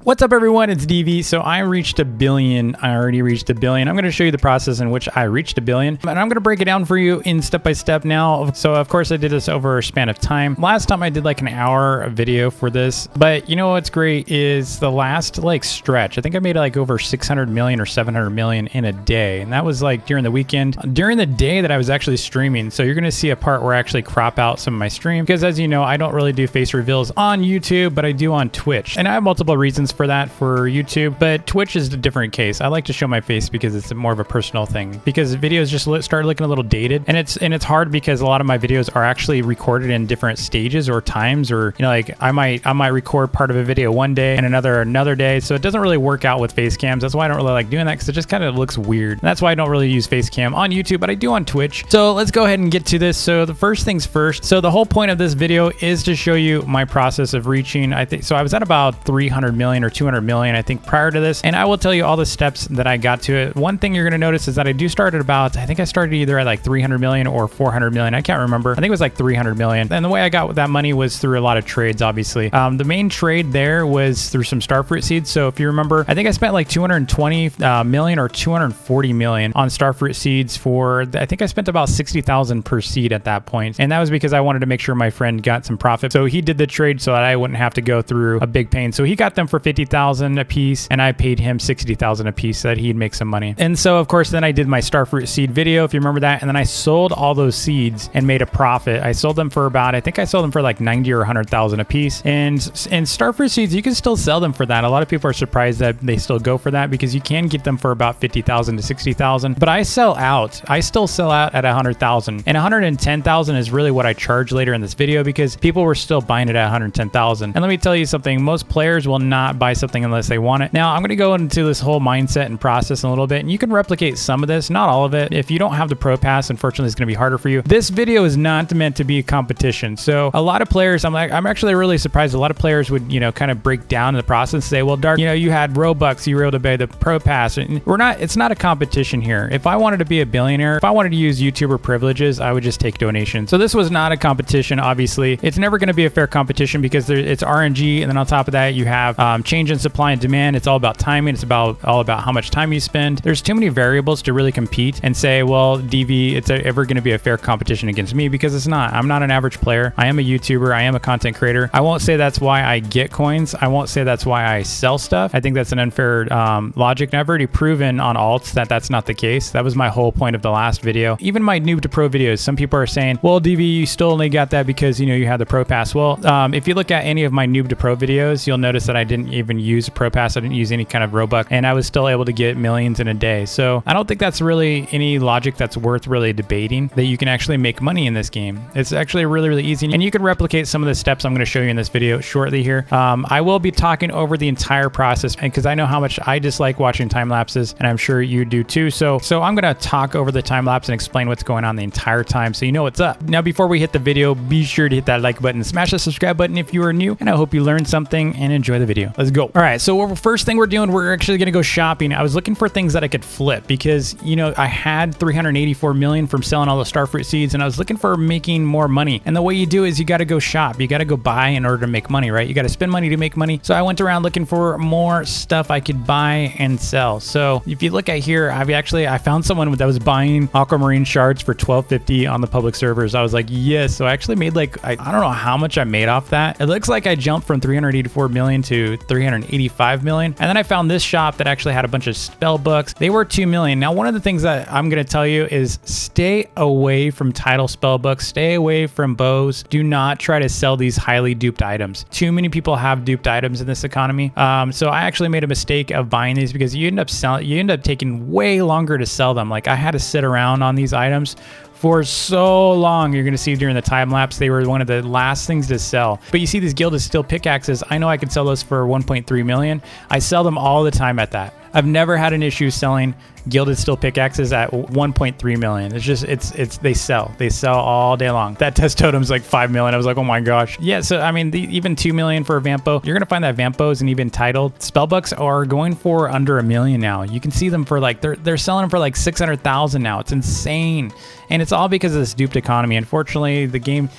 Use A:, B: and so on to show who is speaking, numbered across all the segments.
A: What's up everyone, it's DV. So I reached 1 billion. I already reached 1 billion. I'm going to show you the process in which I reached 1 billion. And I'm going to break it down for you in step by step now. So of course I did this over a span of time. Last time I did like an hour video for this. But you know what's great is the last like stretch. I think I made like over 600 million or 700 million in a day. And that was like during the weekend. During the day that I was actually streaming. So you're going to see a part where I actually crop out some of my stream. Because as you know, I don't really do face reveals on YouTube, but I do on Twitch. And I have multiple reasons for that for YouTube, but Twitch is a different case. I like to show my face because it's more of a personal thing, because videos just start looking a little dated, and it's hard because a lot of my videos are actually recorded in different stages or times, or you know, like I might record part of a video one day and another day, so it doesn't really work out with face cams. That's why I don't really like doing that, because it just kind of looks weird. And that's why I don't really use face cam on YouTube, but I do on Twitch. So let's go ahead and get to this. So the first things first. So the whole point of this video is to show you my process of reaching, I think, so I was at about 300 million or 200 million, I think, prior to this, and I will tell you all the steps that I got to it. One thing you're going to notice is that I do start at about, I think I started either at like 300 million or 400 million. I can't remember. I think it was like 300 million. And the way I got that money was through a lot of trades, obviously. The main trade there was through some Starfruit Seeds. So if you remember, I think I spent like 220 million or 240 million on Starfruit Seeds for, I think I spent about 60,000 per seed at that point. And that was because I wanted to make sure my friend got some profit. So he did the trade so that I wouldn't have to go through a big pain. So he got them for 50,000 a piece, and I paid him 60,000 a piece so that he'd make some money. And so of course then I did my Starfruit seed video, if you remember that, and then I sold all those seeds and made a profit. I sold them for about, I think I sold them for like 90 or 100,000 a piece. And Starfruit seeds, you can still sell them for that. A lot of people are surprised that they still go for that, because you can get them for about 50,000 to 60,000. But I sell out. I still sell out at 100,000, and 110,000 is really what I charge later in this video, because people were still buying it at 110,000. And let me tell you something, most players will not buy something unless they want it. Now I'm going to go into this whole mindset and process in a little bit, and you can replicate some of this, not all of it. If you don't have the pro pass, unfortunately it's going to be harder for you. This video is not meant to be a competition. So a lot of players, I'm actually really surprised a lot of players would, you know, kind of break down the process and say, well, Dark, you know, you had Robux, you were able to buy the pro pass. And it's not a competition here. If I wanted to be a billionaire, if I wanted to use YouTuber privileges, I would just take donations. So this was not a competition. Obviously it's never going to be a fair competition, because it's RNG. And then on top of that, you have change in supply and demand. It's all about timing. It's all about how much time you spend. There's too many variables to really compete and say, well, DV, it's ever going to be a fair competition against me, because it's not. I'm not an average player. I am a YouTuber. I am a content creator. I won't say that's why I get coins. I won't say that's why I sell stuff. I think that's an unfair logic. And I've already proven on alts that that's not the case. That was my whole point of the last video. Even my noob to pro videos, some people are saying, well, DV, you still only got that because, you know, you had the pro pass. Well, if you look at any of my noob to pro videos, you'll notice that I didn't even use a pro pass. I didn't use any kind of Robux, and I was still able to get millions in a day. So I don't think that's really any logic that's worth really debating, that you can actually make money in this game. It's actually really, really easy, and you can replicate some of the steps I'm going to show you in this video shortly here. I will be talking over the entire process, because I know how much I dislike watching time lapses, and I'm sure you do too. So I'm going to talk over the time lapse and explain what's going on the entire time, so you know what's up. Now, before we hit the video, be sure to hit that like button, smash the subscribe button if you are new, and I hope you learned something and enjoy the video. Let's go. All right, so first thing we're doing, we're actually going to go shopping. I was looking for things that I could flip, because, you know, I had 384 million from selling all the Starfruit seeds, and I was looking for making more money. And the way you do is you got to go shop. You got to go buy in order to make money, right? You got to spend money to make money. So I went around looking for more stuff I could buy and sell. So if you look at here, I found someone that was buying aquamarine shards for 12.50 on the public servers. I was like, yes. So I actually made like, I don't know how much I made off that. It looks like I jumped from 384 million to 385 million. And then I found this shop that actually had a bunch of spell books. They were 2 million. Now, one of the things that I'm going to tell you is stay away from title spell books. Stay away from bows. Do not try to sell these highly duped items. Too many people have duped items in this economy. So I actually made a mistake of buying these, because you end up taking way longer to sell them. Like, I had to sit around on these items for so long. You're going to see during the time lapse, they were one of the last things to sell. But you see these gilded steel pickaxes. I know I can sell those for 1.3 million. I sell them all the time at that. I've never had an issue selling gilded steel pickaxes at 1.3 million. It's just, they sell all day long. That test totem's like 5 million. I was like, oh my gosh. Yeah, so I mean, even 2 million for a Vampo. You're gonna find that Vampos and even titled spellbooks are going for under $1 million now. You can see them for like, they're selling them for like 600,000 now. It's insane. And it's all because of this duped economy. Unfortunately, the game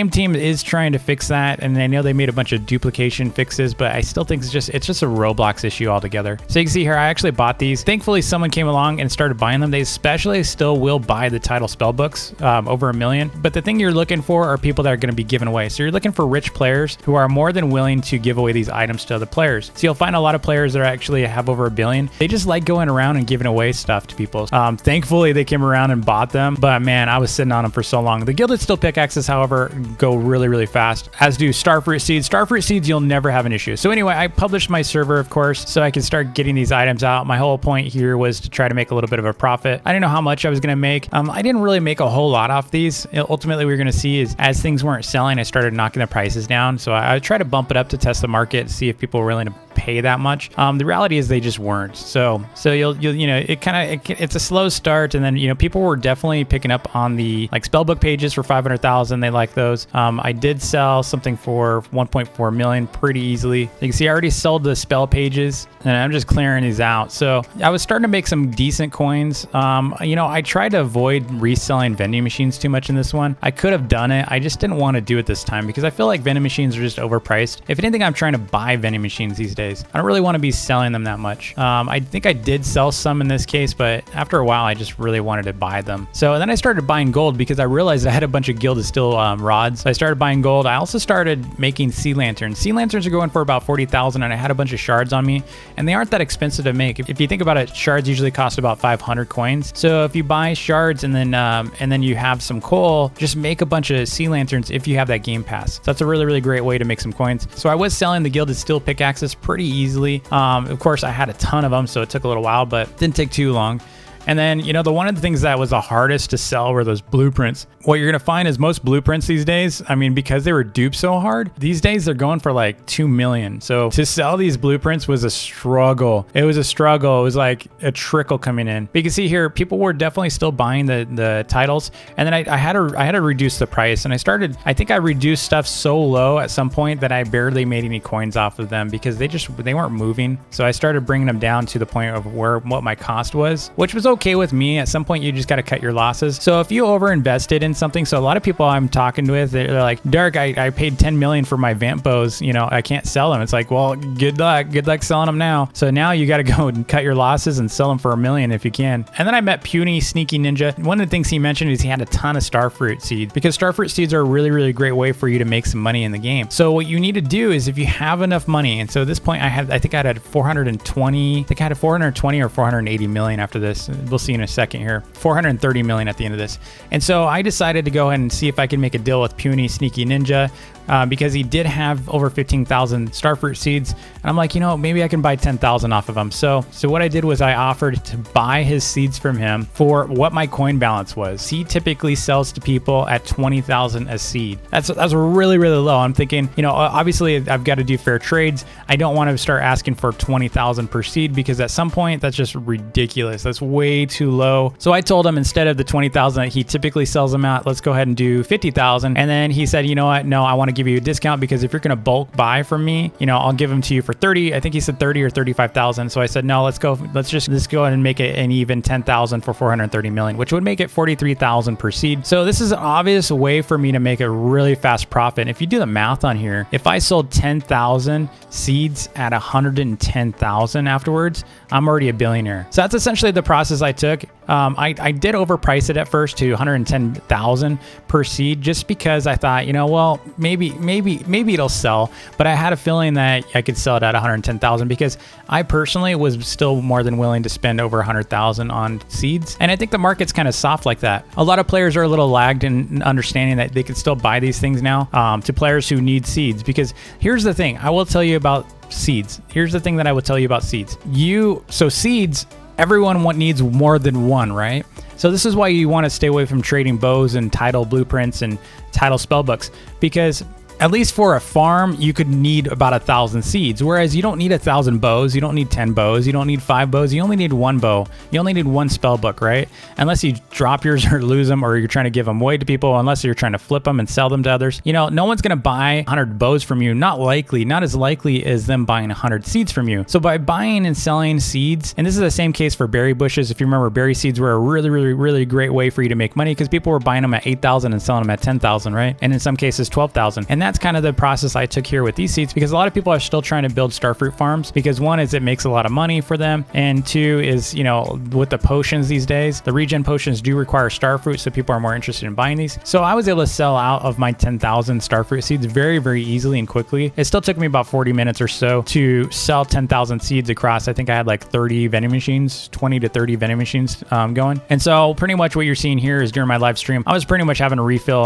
A: team is trying to fix that, and I know they made a bunch of duplication fixes, but I still think it's just a Roblox issue altogether. So you can see here, I actually bought these. Thankfully, someone came along and started buying them. They especially still will buy the title spellbooks, over $1 million. But the thing you're looking for are people that are going to be given away. So you're looking for rich players who are more than willing to give away these items to other players. So you'll find a lot of players that actually have over $1 billion. They just like going around and giving away stuff to people. Thankfully, they came around and bought them, but man, I was sitting on them for so long. The gilded steel pickaxes, however, go really, really fast, as do Starfruit Seeds. Starfruit Seeds, you'll never have an issue. So anyway, I published my server, of course, so I could start getting these items out. My whole point here was to try to make a little bit of a profit. I didn't know how much I was going to make. I didn't really make a whole lot off these. Ultimately, we were going to see is as things weren't selling, I started knocking the prices down. So I tried to bump it up to test the market, see if people were willing to pay that much. The reality is they just weren't. So you'll you know, it's a slow start, and then, you know, people were definitely picking up on the like spellbook pages for 500,000. They like those. I did sell something for 1.4 million pretty easily. You can see I already sold the spell pages, and I'm just clearing these out. So I was starting to make some decent coins. You know, I tried to avoid reselling vending machines too much in this one. I could have done it. I just didn't want to do it this time because I feel like vending machines are just overpriced. If anything, I'm trying to buy vending machines these days. I don't really want to be selling them that much. I think I did sell some in this case, but after a while, I just really wanted to buy them. So then I started buying gold because I realized I had a bunch of gilded steel rods. So I started buying gold. I also started making sea lanterns. Sea lanterns are going for about 40,000, and I had a bunch of shards on me, and they aren't that expensive to make. If you think about it, shards usually cost about 500 coins. So if you buy shards and then you have some coal, just make a bunch of sea lanterns if you have that game pass. So that's a really, really great way to make some coins. So I was selling the gilded steel pickaxes pretty easily. Of course, I had a ton of them, so it took a little while, but it didn't take too long. And then, you know, one of the things that was the hardest to sell were those blueprints. What you're going to find is most blueprints these days, I mean, because they were duped so hard, these days they're going for like 2 million. So to sell these blueprints was a struggle. It was a struggle. It was like a trickle coming in. But you can see here, people were definitely still buying the titles. And then I had to reduce the price. And I think I reduced stuff so low at some point that I barely made any coins off of them because they weren't moving. So I started bringing them down to the point of what my cost was, which was okay with me. At some point, you just got to cut your losses. So if you over invested in something, so a lot of people I'm talking with, they're like, Dark, I paid 10 million for my Vampos, you know, I can't sell them. It's like, well, good luck selling them now. So now you got to go and cut your losses and sell them for $1 million if you can. And then I met Puny Sneaky Ninja. One of the things he mentioned is he had a ton of Starfruit Seeds, because Starfruit Seeds are a really, really great way for you to make some money in the game. So what you need to do is, if you have enough money, and so at this point I think I had 420, I think I had 420 or 480 million after this. We'll see in a second here. 430 million at the end of this. And so I decided to go ahead and see if I could make a deal with Puny Sneaky Ninja, because he did have over 15,000 Starfruit Seeds. And I'm like, you know, maybe I can buy 10,000 off of him. So what I did was I offered to buy his seeds from him for what my coin balance was. He typically sells to people at 20,000 a seed. That's really, really low. I'm thinking, you know, obviously I've got to do fair trades. I don't want to start asking for 20,000 per seed, because at some point that's just ridiculous. That's way too low. So I told him, instead of the 20,000 that he typically sells them at, let's go ahead and do 50,000. And then he said, you know what? No, I want to give you a discount, because if you're going to bulk buy from me, you know, I'll give them to you for 30. I think he said 30 or 35,000. So I said, no, let's go ahead and make it an even 10,000 for 430 million, which would make it 43,000 per seed. So this is an obvious way for me to make a really fast profit. And if you do the math on here, if I sold 10,000 seeds at 110,000 afterwards, I'm already a billionaire. So that's essentially the process I took. I did overprice it at first to 110,000 per seed, just because I thought, you know, well, maybe it'll sell. But I had a feeling that I could sell it at 110,000, because I personally was still more than willing to spend over 100,000 on seeds. And I think the market's kind of soft like that. A lot of players are a little lagged in understanding that they could still buy these things now, to players who need seeds. Because here's the thing I will tell you about seeds. Here's the thing that I will tell you about seeds. Seeds, everyone needs more than one, right? So this is why you want to stay away from trading bows and title blueprints and title spellbooks, because at least for a farm, you could need about 1,000 seeds, whereas you don't need 1,000 bows, you don't need 10 bows, you don't need 5 bows, you only need 1 bow. You only need 1 spell book, right? Unless you drop yours or lose them, or you're trying to give them away to people, unless you're trying to flip them and sell them to others. You know, no one's gonna buy 100 bows from you. Not as likely as them buying 100 seeds from you. So by buying and selling seeds, and this is the same case for berry bushes. If you remember, berry seeds were a really great way for you to make money because people were buying them at 8,000 and selling them at 10,000, right? And in some cases 12,000. And that's kind of the process I took here with these seeds, because a lot of people are still trying to build starfruit farms, because one is it makes a lot of money for them, and two is, you know, with the potions these days, the regen potions do require starfruit, so people are more interested in buying these. So I was able to sell out of my 10,000 starfruit seeds very easily and quickly. It still took me about 40 minutes or so to sell 10,000 seeds across. I think I had like 30 vending machines, 20 to 30 vending machines going. And so pretty much what you're seeing here is during my live stream, I was pretty much having to refill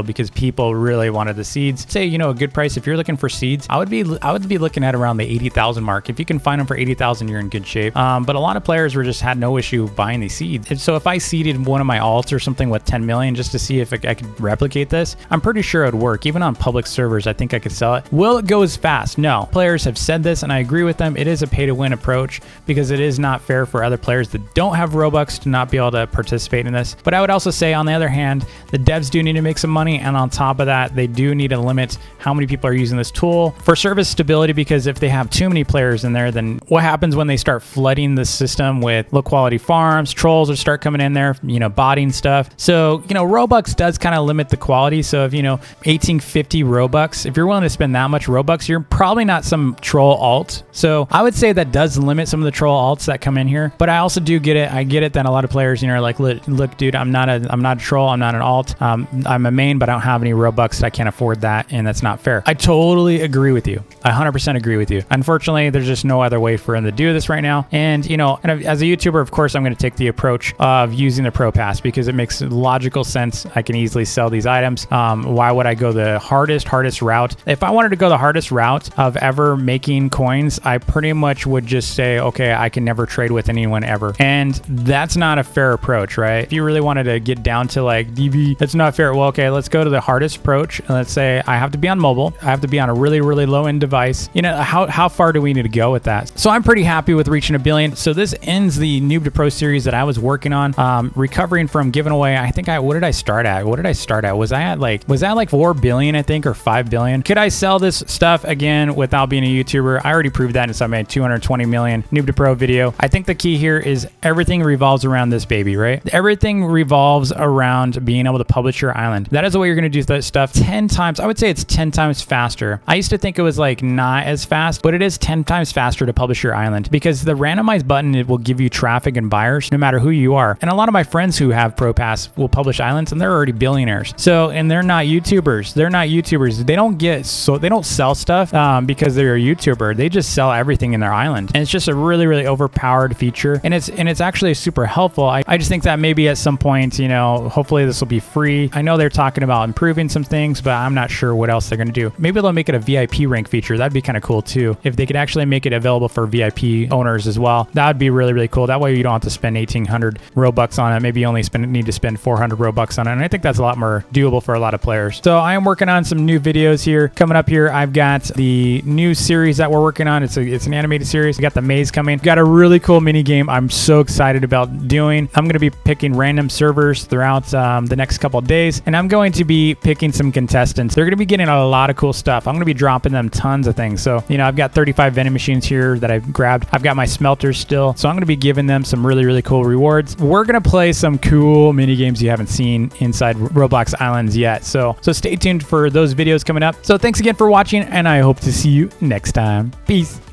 A: because people really wanted the seeds. Say, you know, a good price, if you're looking for seeds, I would be looking at around the 80,000 mark. If you can find them for 80,000, you're in good shape. But a lot of players had no issue buying these seeds. And so if I seeded one of my alts or something with 10 million just to see if I could replicate this, I'm pretty sure it would work. Even on public servers, I think I could sell it. Will it go as fast? No. Players have said this, and I agree with them. It is a pay-to-win approach because it is not fair for other players that don't have Robux to not be able to participate in this. But I would also say, on the other hand, the devs do need to make some money, and on top of that, they do need to limit how many people are using this tool for service stability, because if they have too many players in there, then what happens when they start flooding the system with low-quality farms? Trolls will start coming in there, you know, botting stuff. So, you know, Robux does kind of limit the quality. So if, you know, 1850 Robux, if you're willing to spend that much Robux, you're probably not some troll alt. So I would say that does limit some of the troll alts that come in here. But I also do get it. I get it that a lot of players, you know, are like, look, dude, I'm not a troll. I'm not an alt. I'm a main, but I don't have any Robux. I can't afford that, and that's not fair. I totally agree with you. I 100% agree with you. Unfortunately, there's just no other way for him to do this right now. And, you know, as a YouTuber, of course, I'm going to take the approach of using the Pro Pass because it makes logical sense. I can easily sell these items. Why would I go the hardest route? If I wanted to go the hardest route of ever making coins, I pretty much would just say, okay, I can never trade with anyone ever. And that's not a fair approach, right? If you really wanted to get down to like DV, that's not fair. Well, okay, let's go to the hardest approach. And let's say I have to be on mobile. I have to be on a really low end device. You know, how far do we need to go with that? So I'm pretty happy with reaching 1 billion. So this ends the Noob to Pro series that I was working on, recovering from giving away. I think what did I start at? Was that like 4 billion, I think, or 5 billion? Could I sell this stuff again without being a YouTuber? I already proved that in some 220 million Noob to Pro video. I think the key here is everything revolves around this baby, right? Everything revolves around being able to publish your island. That is the way you're going to do that stuff 10 times. I would say it's 10 times faster. I used to think it was like not as fast, but it is 10 times faster to publish your island because the randomize button, it will give you traffic and buyers no matter who you are. And a lot of my friends who have Pro Pass will publish islands and they're already billionaires. So, and they're not YouTubers. They don't sell stuff because they're a YouTuber. They just sell everything in their island. And it's just a really overpowered feature. And it's actually super helpful. I just think that maybe at some point, you know, hopefully this will be free. I know they're talking about improving some things, but I'm not sure what else they're going to do. Maybe they'll make it a VIP rank feature. That'd be kind of cool too. If they could actually make it available for VIP owners as well, that would be really cool. That way you don't have to spend 1,800 Robux on it. Maybe you only need to spend 400 Robux on it. And I think that's a lot more doable for a lot of players. So I am working on some new videos here. Coming up here, I've got the new series that we're working on. It's an animated series. We got the maze coming. Got a really cool mini game I'm so excited about doing. I'm going to be picking random servers throughout the next couple of days, and I'm going to be picking some contestants. They're going to be getting a lot of cool stuff. I'm going to be dropping them tons of things. So, you know, I've got 35 vending machines here that I've grabbed. I've got my smelters still. So I'm going to be giving them some really cool rewards. We're going to play some cool mini games you haven't seen inside Roblox Islands yet. So stay tuned for those videos coming up. So thanks again for watching, and I hope to see you next time. Peace.